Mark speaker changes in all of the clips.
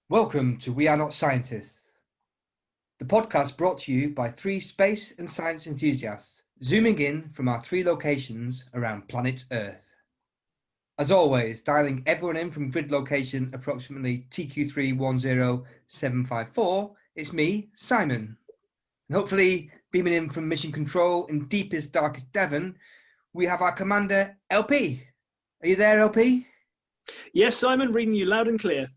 Speaker 1: Welcome to We Are Not Scientists, the podcast brought to you by three space and science enthusiasts, zooming in from our three locations around planet Earth. As always, dialing everyone in from grid location approximately TQ310754, it's me, Simon. And hopefully, beaming in from Mission Control in Deepest Darkest Devon, we have our commander, LP. Are you there, LP?
Speaker 2: Yes, Simon, reading you loud and clear.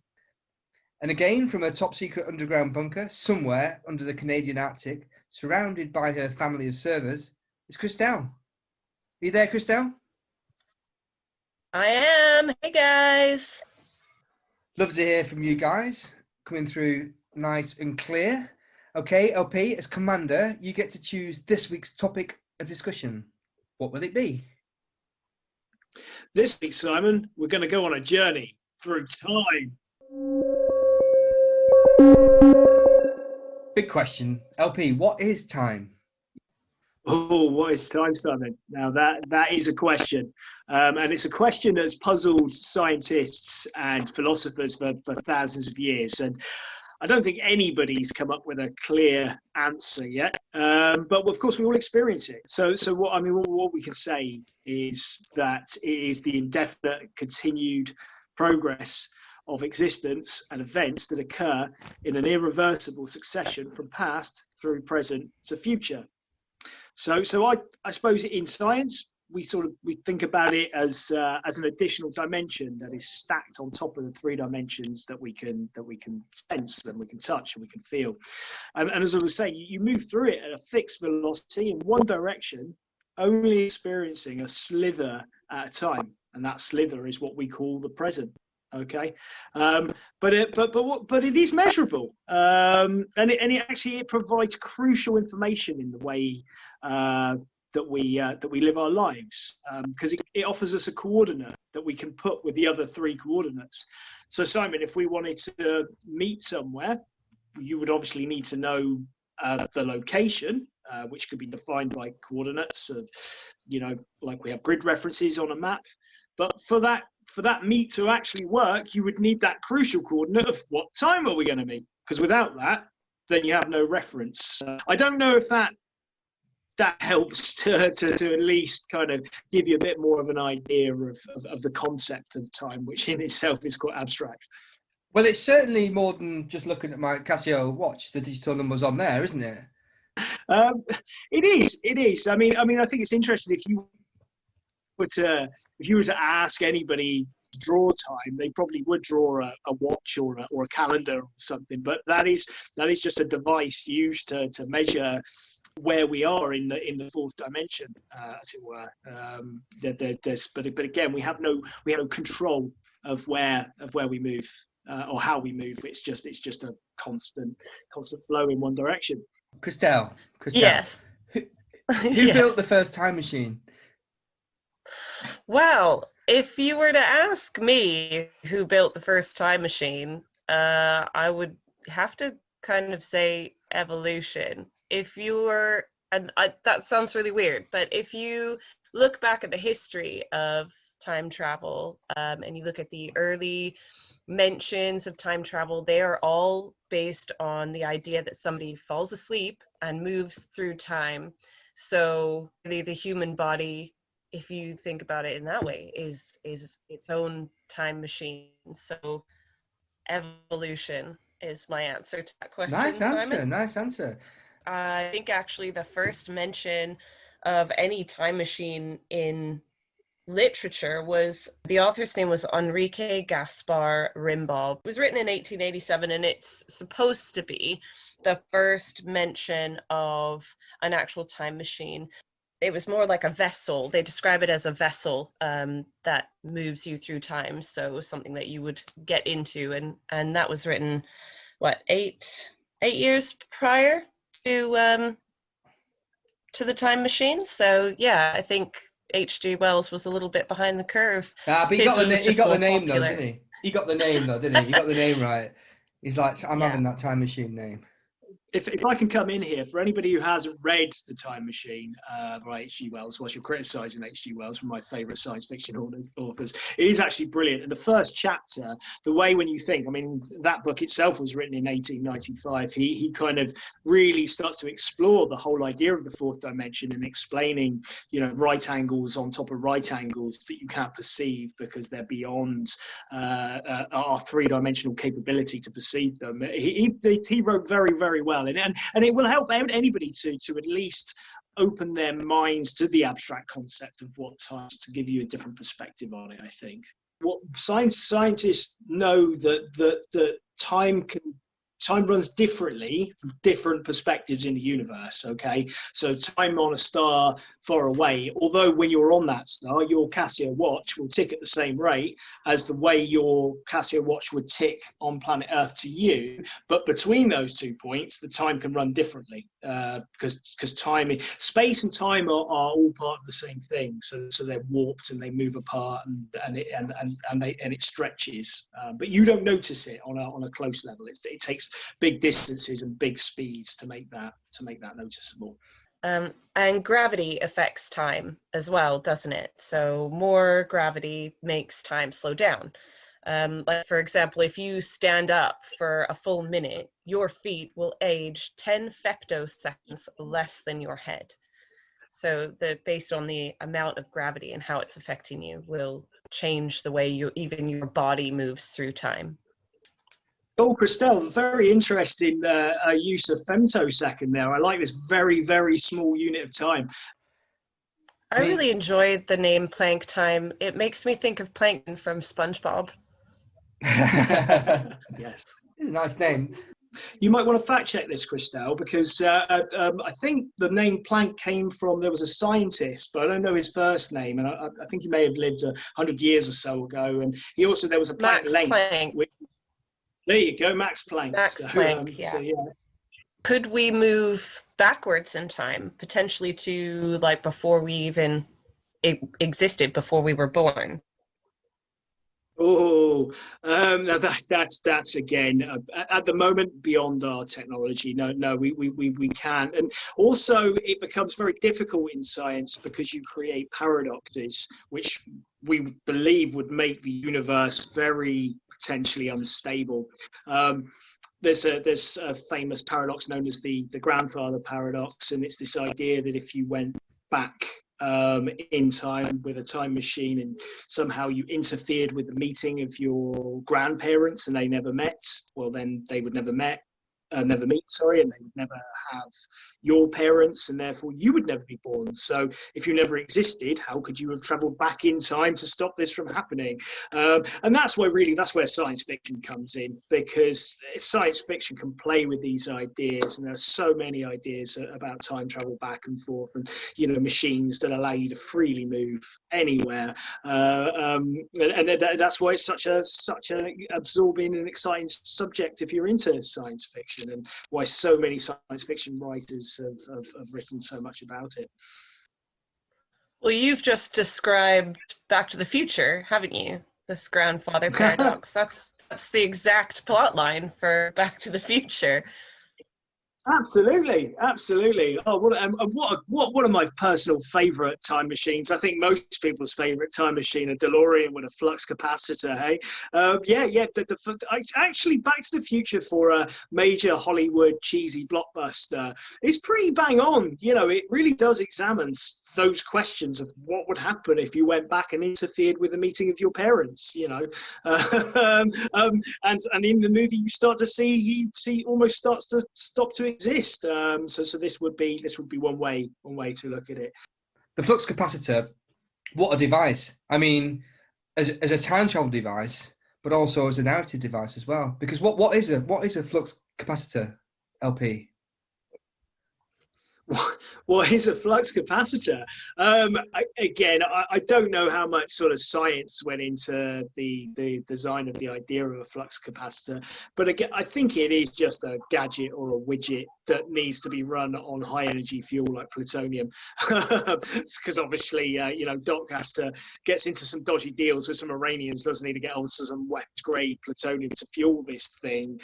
Speaker 1: And again, from a top-secret underground bunker somewhere under the Canadian Arctic, surrounded by her family of servers, is Christelle. Are you there, Christelle?
Speaker 3: I am. Hey, guys.
Speaker 1: Love to hear from you guys, coming through nice and clear. Okay, LP, as commander, you get to choose this week's topic of discussion. What will it be?
Speaker 2: This week, Simon, we're going to go on a journey through time.
Speaker 1: Big question. LP, what is time?
Speaker 2: Oh, what is time, Simon? Now, that is a question. And it's a question that's puzzled scientists and philosophers for thousands of years. And I don't think anybody's come up with a clear answer yet. But of course, we all experience it. So what we can say is that it is the indefinite continued progress of existence and events that occur in an irreversible succession from past through present to future. So I suppose in science we think about it as an additional dimension that is stacked on top of the three dimensions that we can sense, and we can touch, and we can feel. And as I was saying, you move through it at a fixed velocity in one direction, only experiencing a slither at a time, and that slither is what we call the present. Okay, but it is measurable, and it provides crucial information in the way that we live our lives, because it offers us a coordinate that we can put with the other three coordinates. So, Simon, if we wanted to meet somewhere, you would obviously need to know the location, which could be defined by coordinates of, like we have grid references on a map. But for that meet to actually work, you would need that crucial coordinate of what time are we going to meet? Because without that, then you have no reference. I don't know if that helps to at least kind of give you a bit more of an idea of the concept of time, which in itself is quite abstract.
Speaker 1: Well, it's certainly more than just looking at my Casio watch. The digital numbers on there, isn't it?
Speaker 2: It is. I mean, I think it's interesting if you were to ask anybody to draw time, they probably would draw a watch or a calendar or something. But that is just a device used to measure where we are in the fourth dimension, as it were. But again, we have no control of where we move or how we move. It's just a constant flow in one direction.
Speaker 1: Christelle.
Speaker 3: Yes.
Speaker 1: Who
Speaker 3: Yes.
Speaker 1: built the first time machine?
Speaker 3: Well, if you were to ask me who built the first time machine, I would have to kind of say evolution. That sounds really weird, but if you look back at the history of time travel, and you look at the early mentions of time travel, they are all based on the idea that somebody falls asleep and moves through time. So the human body, if you think about it in that way, is its own time machine. So evolution is my answer to that question.
Speaker 1: Nice answer.
Speaker 3: Simon.
Speaker 1: Nice answer.
Speaker 3: I think actually the first mention of any time machine in literature was, the author's name was Enrique Gaspar Rimbaud. It was written in 1887, and it's supposed to be the first mention of an actual time machine. It was more like a vessel. They describe it as a vessel that moves you through time. So something that you would get into, and that was written, eight years prior to the time machine. So yeah, I think H.G. Wells was a little bit behind the curve.
Speaker 1: But he got the name though, didn't he? He got the name though, didn't he? He got the name right. He's like, I'm having that time machine name.
Speaker 2: if I can come in here, for anybody who hasn't read The Time Machine by H.G. Wells, whilst you're criticising H.G. Wells, one of my favourite science fiction authors, it is actually brilliant. And the first chapter, the way when you think, I mean, that book itself was written in 1895. He kind of really starts to explore the whole idea of the fourth dimension and explaining, right angles on top of right angles that you can't perceive because they're beyond our three-dimensional capability to perceive them. He wrote very, very well. And it will help anybody to at least open their minds to the abstract concept of what time, to give you a different perspective on it, I think. What scientists know that time runs differently from different perspectives in the universe, okay? So time on a star far away, although when you're on that star, your Casio watch will tick at the same rate as the way your Casio watch would tick on planet Earth to you, but between those 2 points, the time can run differently because time, space and time are all part of the same thing. So they're warped and they move apart and it stretches, but you don't notice it on a close level. It takes big distances and big speeds to make that noticeable.
Speaker 3: And gravity affects time as well, doesn't it? So more gravity makes time slow down. Like, for example, if you stand up for a full minute, your feet will age 10 femtoseconds less than your head. So based on the amount of gravity and how it's affecting you will change the way even your body moves through time.
Speaker 2: Oh, Christelle, very interesting use of femtosecond there. I like this very, very small unit of time.
Speaker 3: I really enjoyed the name Planck time. It makes me think of Plankton from SpongeBob.
Speaker 2: Yes.
Speaker 1: Nice name.
Speaker 2: You might want to fact check this, Christelle, because I think the name Planck came from, there was a scientist, but I don't know his first name, and I think he may have lived 100 years or so ago. And there was a Planck
Speaker 3: Max
Speaker 2: length.
Speaker 3: Planck.
Speaker 2: There you go, Max Planck.
Speaker 3: Planck, yeah.
Speaker 2: So, yeah.
Speaker 3: Could we move backwards in time, potentially to like before we even existed, before we were born?
Speaker 2: Oh, now that's again at the moment beyond our technology. No, we can't. And also, it becomes very difficult in science because you create paradoxes, which we believe would make the universe very potentially unstable. There's a famous paradox known as the grandfather paradox, and it's this idea that if you went back in time with a time machine and somehow you interfered with the meeting of your grandparents and they never met, well, then they would never meet, and they would never have your parents, and therefore you would never be born. So if you never existed, how could you have traveled back in time to stop this from happening? And that's where science fiction comes in, because science fiction can play with these ideas, and there's so many ideas about time travel back and forth, and machines that allow you to freely move anywhere, and that's why it's such a absorbing and exciting subject if you're into science fiction, and why so many science fiction writers have written so much about it.
Speaker 3: Well, you've just described Back to the Future, haven't you? This grandfather paradox. That's the exact plot line for Back to the Future.
Speaker 2: Absolutely. Oh, what one of my personal favourite time machines. I think most people's favourite time machine, a DeLorean with a flux capacitor. Hey, actually, Back to the Future for a major Hollywood cheesy blockbuster is pretty bang on. It really does examine those questions of what would happen if you went back and interfered with the meeting of your parents. And in the movie you start to see he almost starts to stop to exist. So this would be one way to look at it.
Speaker 1: The flux capacitor, what a device! I mean, as a time travel device, but also as a narrative device as well. Because what is a flux capacitor, LP?
Speaker 2: What is a flux capacitor? I don't know how much sort of science went into the design of the idea of a flux capacitor, but again, I think it is just a gadget or a widget that needs to be run on high energy fuel like plutonium, because obviously Doc gets into some dodgy deals with some Iranians, doesn't he, to get onto some weapons grade plutonium to fuel this thing,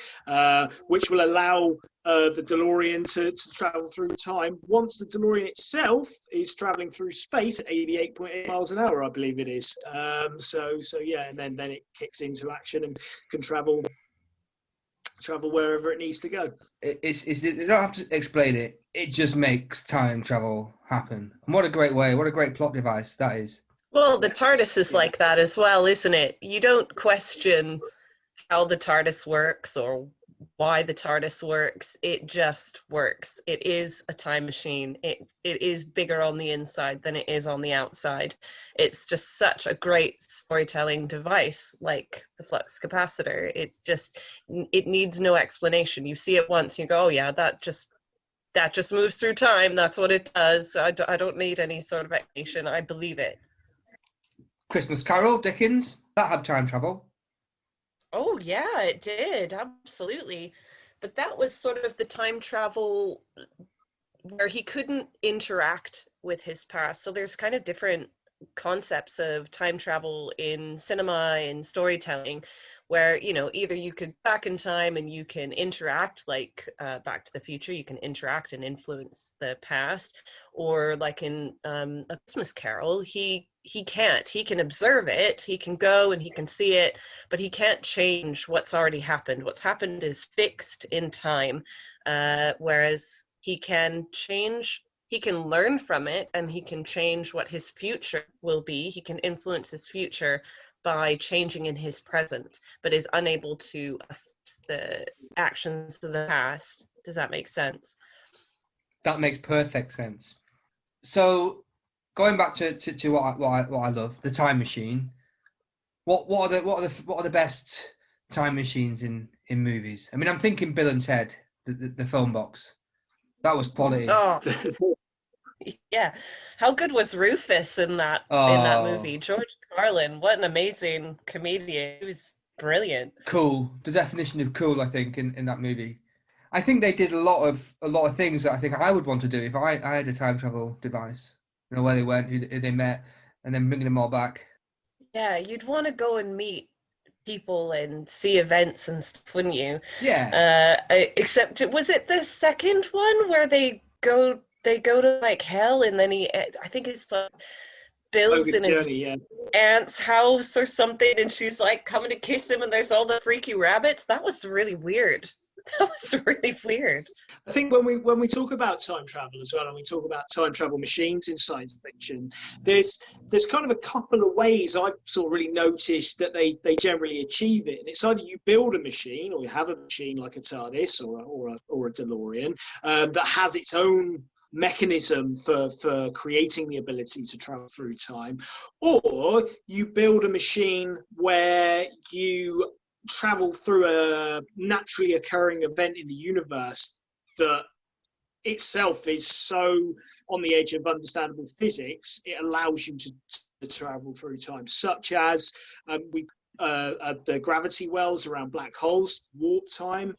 Speaker 2: which will allow the DeLorean to travel through time. Once the DeLorean itself is traveling through space at 88.8 miles an hour, I believe it is. So yeah, and then it kicks into action and can travel wherever it needs to go.
Speaker 1: You don't have to explain it. It just makes time travel happen. And what a great way, what a great plot device that is.
Speaker 3: Well, the TARDIS is like that as well, isn't it? You don't question how the TARDIS works or why the TARDIS works. It just works. It is a time machine. It is bigger on the inside than it is on the outside. It's just such a great storytelling device, like the flux capacitor. It needs no explanation. You see it once, you go, oh yeah, that just moves through time. That's what it does. I don't need any sort of explanation. I believe it.
Speaker 1: Christmas Carol, Dickens, that had time travel.
Speaker 3: Oh, yeah, it did. Absolutely. But that was sort of the time travel where he couldn't interact with his past. So there's kind of different concepts of time travel in cinema and storytelling where, you know, either you could back in time and you can interact, like Back to the Future, you can interact and influence the past, or like in A Christmas Carol, he can't. He can observe it, he can go and he can see it, but he can't change what's already happened. What's happened is fixed in time, whereas he can change. He can learn from it and he can change what his future will be. He can influence his future by changing in his present, but is unable to affect the actions of the past. Does that make sense?
Speaker 1: That makes perfect sense. So going back to what I love, the time machine. What are the best time machines in movies? I mean, I'm thinking Bill and Ted, the phone box. That was quality.
Speaker 3: Oh, yeah. How good was Rufus in that movie? George Carlin, what an amazing comedian. He was brilliant.
Speaker 1: Cool. The definition of cool, I think, in that movie. I think they did a lot of things that I think I would want to do if I had a time travel device. You know, where they went, who they met, and then bringing them all back.
Speaker 3: Yeah, you'd want to go and meet people and see events and stuff, wouldn't you?
Speaker 1: Yeah.
Speaker 3: Except, was it the second one where they go to like hell, and then I think it's like Bill's in his aunt's house or something, and she's like coming to kiss him, and there's all the freaky rabbits. That was really weird. That was really weird.
Speaker 2: I think when we talk about time travel as well, and we talk about time travel machines in science fiction, there's kind of a couple of ways I've sort of really noticed that they generally achieve it. And it's either you build a machine, or you have a machine like a TARDIS or a DeLorean that has its own mechanism for creating the ability to travel through time, or you build a machine where you travel through a naturally occurring event in the universe that itself is so on the edge of understandable physics, it allows you to travel through time, such as the gravity wells around black holes, warp time,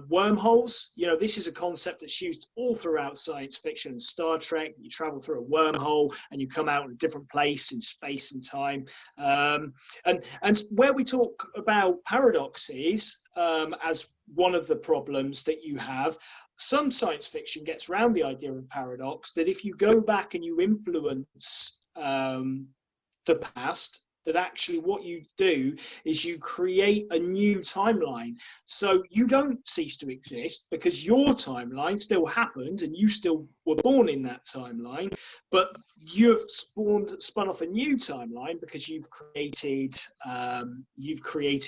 Speaker 2: wormholes. You know, this is a concept that's used all throughout science fiction and Star Trek. You travel through a wormhole and you come out in a different place in space and time. And where we talk about paradoxes as one of the problems that you have, some science fiction gets around the idea of paradox, that if you go back and you influence the past, that actually what you do is you create a new timeline. So you don't cease to exist because your timeline still happened and you still were born in that timeline, but you've spun off a new timeline because you've created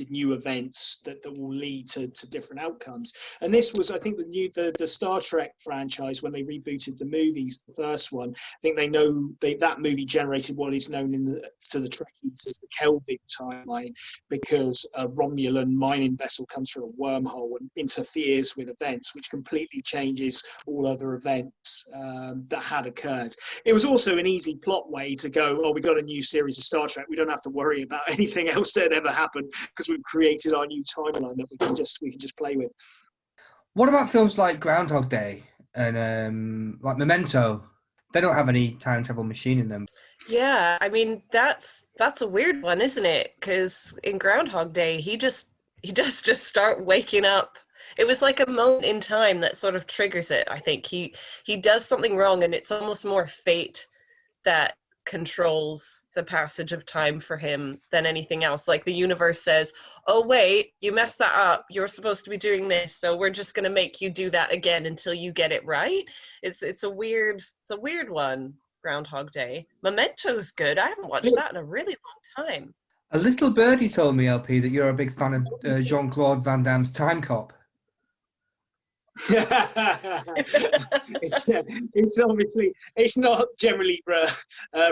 Speaker 2: new events that will lead to different outcomes. And this was, I think, the Star Trek franchise, when they rebooted the movies, the first one, I think that movie generated what is known to the Trekkies as the Kelvin timeline, because a Romulan mining vessel comes through a wormhole and interferes with events, which completely changes all other events that had occurred. It was also an easy plot way to go, oh, we got a new series of Star Trek, we don't have to worry about anything else that ever happened because we've created our new timeline that we can just play with.
Speaker 1: What about films like Groundhog Day and like Memento? They don't have any time travel machine in them.
Speaker 3: Yeah, I mean, that's a weird one, isn't it? Because in Groundhog Day, he does just start waking up It was like a moment in time that sort of triggers it. I think he does something wrong, and it's almost more fate that controls the passage of time for him than anything else. Like the universe says, oh wait, you messed that up, you're supposed to be doing this, so we're just going to make you do that again until you get it right. It's a weird one. Groundhog Day. Memento's good. I haven't watched that in a really long time.
Speaker 1: A little birdie told me, LP, that you're a big fan of Jean-Claude Van Damme's Time Cop.
Speaker 2: It's obviously, it's not generally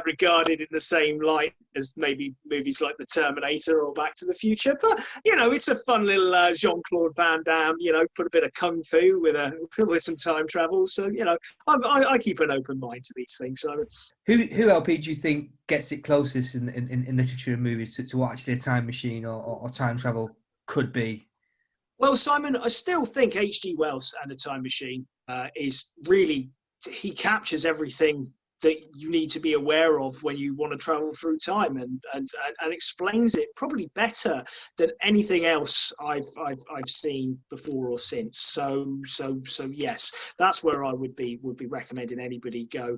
Speaker 2: regarded in the same light as maybe movies like The Terminator or Back to the Future, but it's a fun little Jean-Claude Van Damme, put a bit of kung fu with some time travel, so I keep an open mind to these things. So
Speaker 1: who LP do you think gets it closest in literature and movies to what actually a time machine or time travel could be?
Speaker 2: Well, Simon, I still think H.G. Wells and The Time Machine is really, he captures everything that you need to be aware of when you want to travel through time, and explains it probably better than anything else I've seen before or since. So yes, that's where I would be recommending anybody go.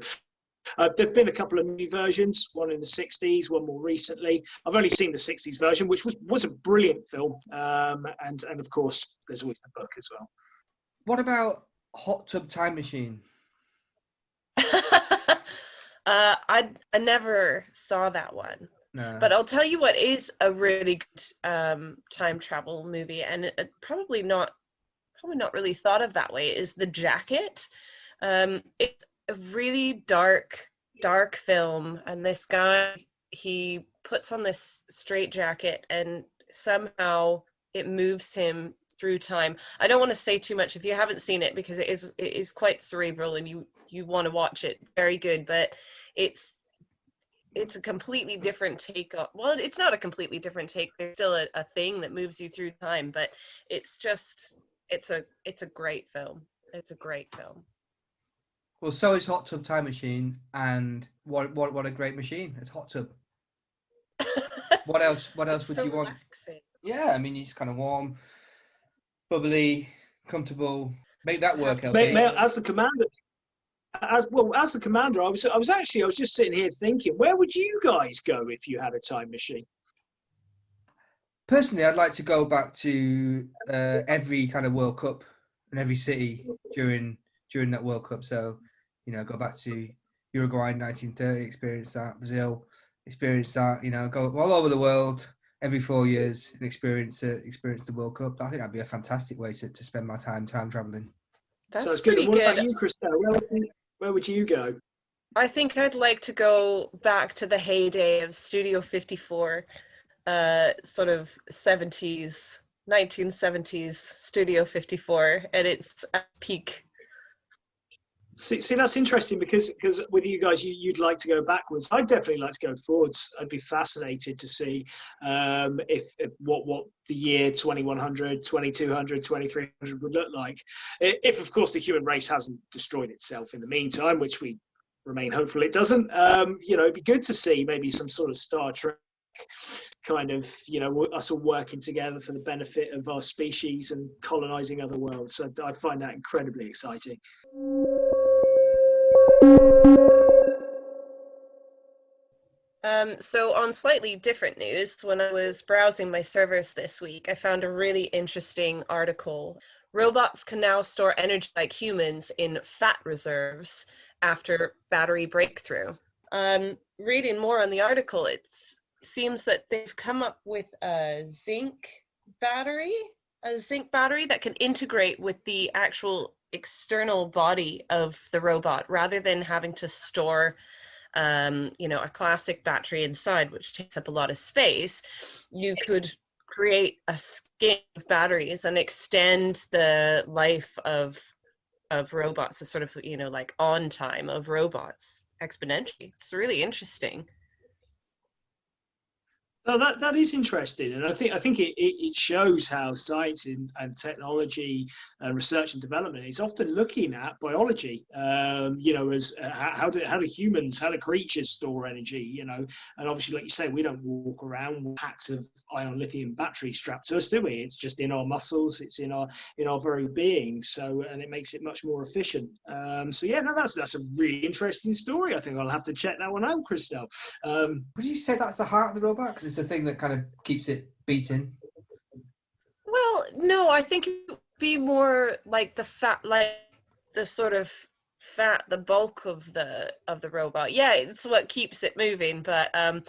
Speaker 2: There've been a couple of movie versions, one in the 60s, one more recently. I've only seen the 60s version, which was a brilliant film. And of course, there's always the book as well.
Speaker 1: What about Hot Tub Time Machine?
Speaker 3: I never saw that one. No. But I'll tell you what is a really good time travel movie, and it probably not really thought of that way, is The Jacket. It's a really dark film, and this guy, he puts on this straitjacket and somehow it moves him through time. I don't want to say too much if you haven't seen it, because it is quite cerebral and you want to watch it. Very good, but it's a completely different take on, well, it's not a completely different take, there's still a thing that moves you through time, but it's a great film. It's a great film.
Speaker 1: Well, so is Hot Tub Time Machine, and what a great machine! It's Hot Tub. What else would you want? Relaxing. Yeah, I mean, it's kind of warm, bubbly, comfortable. Make that work, LP.
Speaker 2: As the commander, I was just sitting here thinking, where would you guys go if you had a time machine?
Speaker 1: Personally, I'd like to go back to every kind of World Cup and every city during that World Cup. So, go back to Uruguay in 1930, experience that. Brazil, experience that. Go all over the world every 4 years and experience the World Cup. I think that'd be a fantastic way to spend my time traveling.
Speaker 2: That's pretty good. What about you, Christelle? Where would you go?
Speaker 3: I think I'd like to go back to the heyday of Studio 54, sort of 1970s Studio 54, and its peak.
Speaker 2: See, that's interesting, because with you guys, you'd like to go backwards. I'd definitely like to go forwards. I'd be fascinated to see if what the year 2100, 2200, 2300 would look like. If, of course, the human race hasn't destroyed itself in the meantime, which we remain hopeful it doesn't. It'd be good to see maybe some sort of Star Trek kind of, us all working together for the benefit of our species and colonizing other worlds. So I find that incredibly exciting.
Speaker 3: So on slightly different news, when I was browsing my servers this week, I found a really interesting article. Robots can now store energy like humans in fat reserves after battery breakthrough. Reading more on the article, it seems that they've come up with a zinc battery that can integrate with the actual external body of the robot, rather than having to store a classic battery inside, which takes up a lot of space. You could create a skin of batteries and extend the life of robots, a sort of, like on time of robots exponentially. It's really interesting.
Speaker 2: Oh, that is interesting, and I think it shows how science and technology and research and development is often looking at biology. As how do humans, how do creatures store energy? And obviously, like you say, we don't walk around with packs of ion lithium batteries strapped to us, do we? It's just in our muscles, it's in our very being. So, and it makes it much more efficient. So yeah, no, that's a really interesting story. I think I'll have to check that one out, Christelle.
Speaker 1: Would you say that's the heart of the robot? Because it's the thing that kind of keeps it beating.
Speaker 3: Well, no, I think it would be more like the fat, like the sort of fat, the bulk of the robot. Yeah, it's what keeps it moving. But I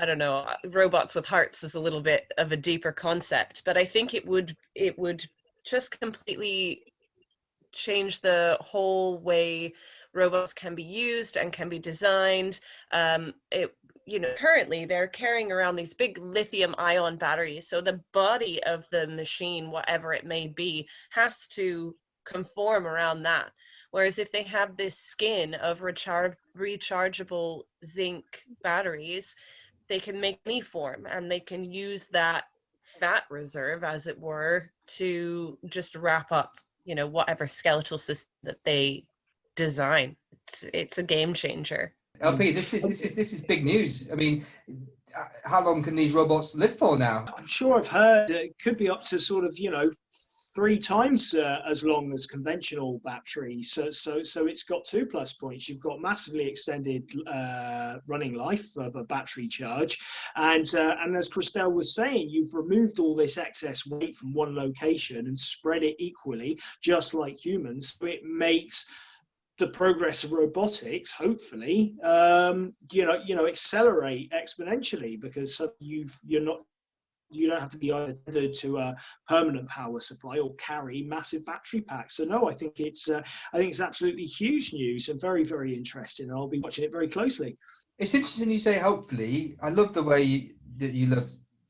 Speaker 3: don't know. Robots with hearts is a little bit of a deeper concept. But I think it would just completely change the whole way robots can be used and can be designed. Currently they're carrying around these big lithium ion batteries. So the body of the machine, whatever it may be, has to conform around that. Whereas if they have this skin of rechargeable zinc batteries, they can make any form, and they can use that fat reserve, as it were, to just wrap up, whatever skeletal system that they design. It's a game changer.
Speaker 1: LP, this is big news. I mean, how long can these robots live for now?
Speaker 2: I'm sure I've heard it could be up to sort of 3 times as long as conventional batteries. So it's got 2 plus points. You've got massively extended running life of a battery charge, and as Christelle was saying, you've removed all this excess weight from one location and spread it equally, just like humans. So it makes the progress of robotics, hopefully, accelerate exponentially, because you don't have to be either tethered to a permanent power supply or carry massive battery packs. So no, I think it's absolutely huge news and very, very interesting. And I'll be watching it very closely.
Speaker 1: It's interesting you say hopefully. I love the way that you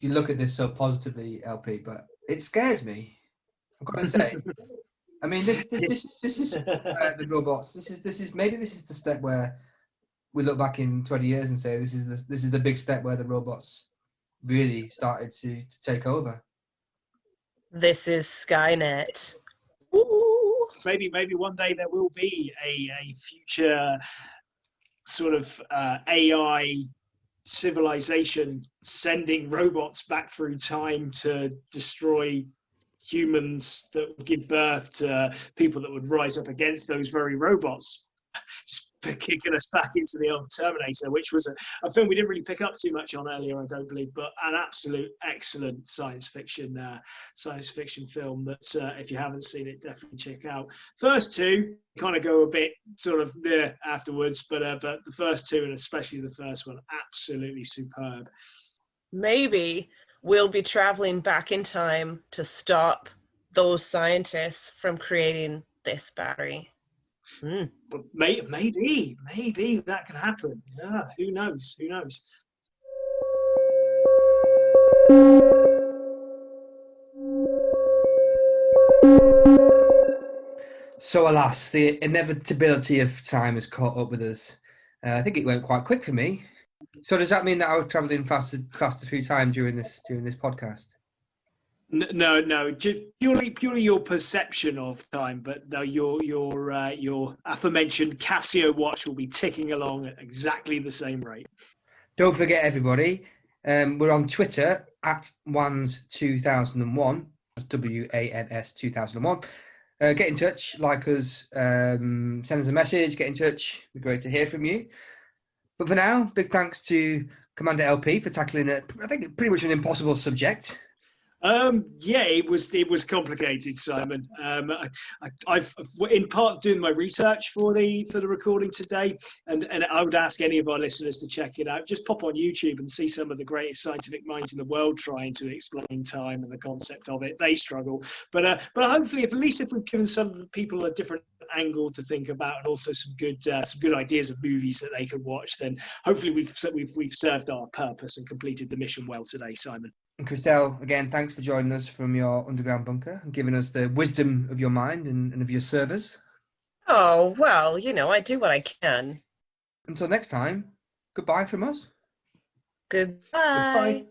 Speaker 1: look at this so positively, LP, but it scares me. I've got to say. I mean, this is the robots. This is maybe the step where we look back in 20 years and say this is the big step where the robots really started to take over.
Speaker 3: This is Skynet.
Speaker 2: Ooh. Maybe one day there will be a future sort of AI civilization sending robots back through time to destroy humans that would give birth to people that would rise up against those very robots. Just kicking us back into the old Terminator, which was a film we didn't really pick up too much on earlier, I don't believe, but an absolute excellent science fiction film that if you haven't seen it, definitely check out. First 2 kind of go a bit sort of there afterwards, but the first 2, and especially the first one, absolutely superb.
Speaker 3: Maybe we'll be traveling back in time to stop those scientists from creating this battery.
Speaker 2: But maybe that could happen. Yeah, who knows?
Speaker 1: So alas, the inevitability of time has caught up with us. I think it went quite quick for me. So does that mean that I was travelling faster through time during this podcast?
Speaker 2: No, purely your perception of time, but no, your aforementioned Casio watch will be ticking along at exactly the same rate.
Speaker 1: Don't forget, everybody, we're on Twitter at WANS2001. That's WANS 2001. Get in touch, like us, send us a message, get in touch. It'd be great to hear from you. But for now, big thanks to Commander LP for tackling I think pretty much an impossible subject.
Speaker 2: Yeah, it was complicated, Simon. I've in part doing my research for the recording today, and I would ask any of our listeners to check it out. Just pop on YouTube and see some of the greatest scientific minds in the world trying to explain time and the concept of it. They struggle, but hopefully, at least if we've given some people a different angle to think about, and also some good ideas of movies that they could watch, then hopefully we've served our purpose and completed the mission well today, Simon.
Speaker 1: And Christelle, again, thanks for joining us from your underground bunker and giving us the wisdom of your mind and of your servers.
Speaker 3: Oh, well, I do what I can.
Speaker 1: Until next time, goodbye from us.
Speaker 3: Goodbye.
Speaker 2: Goodbye.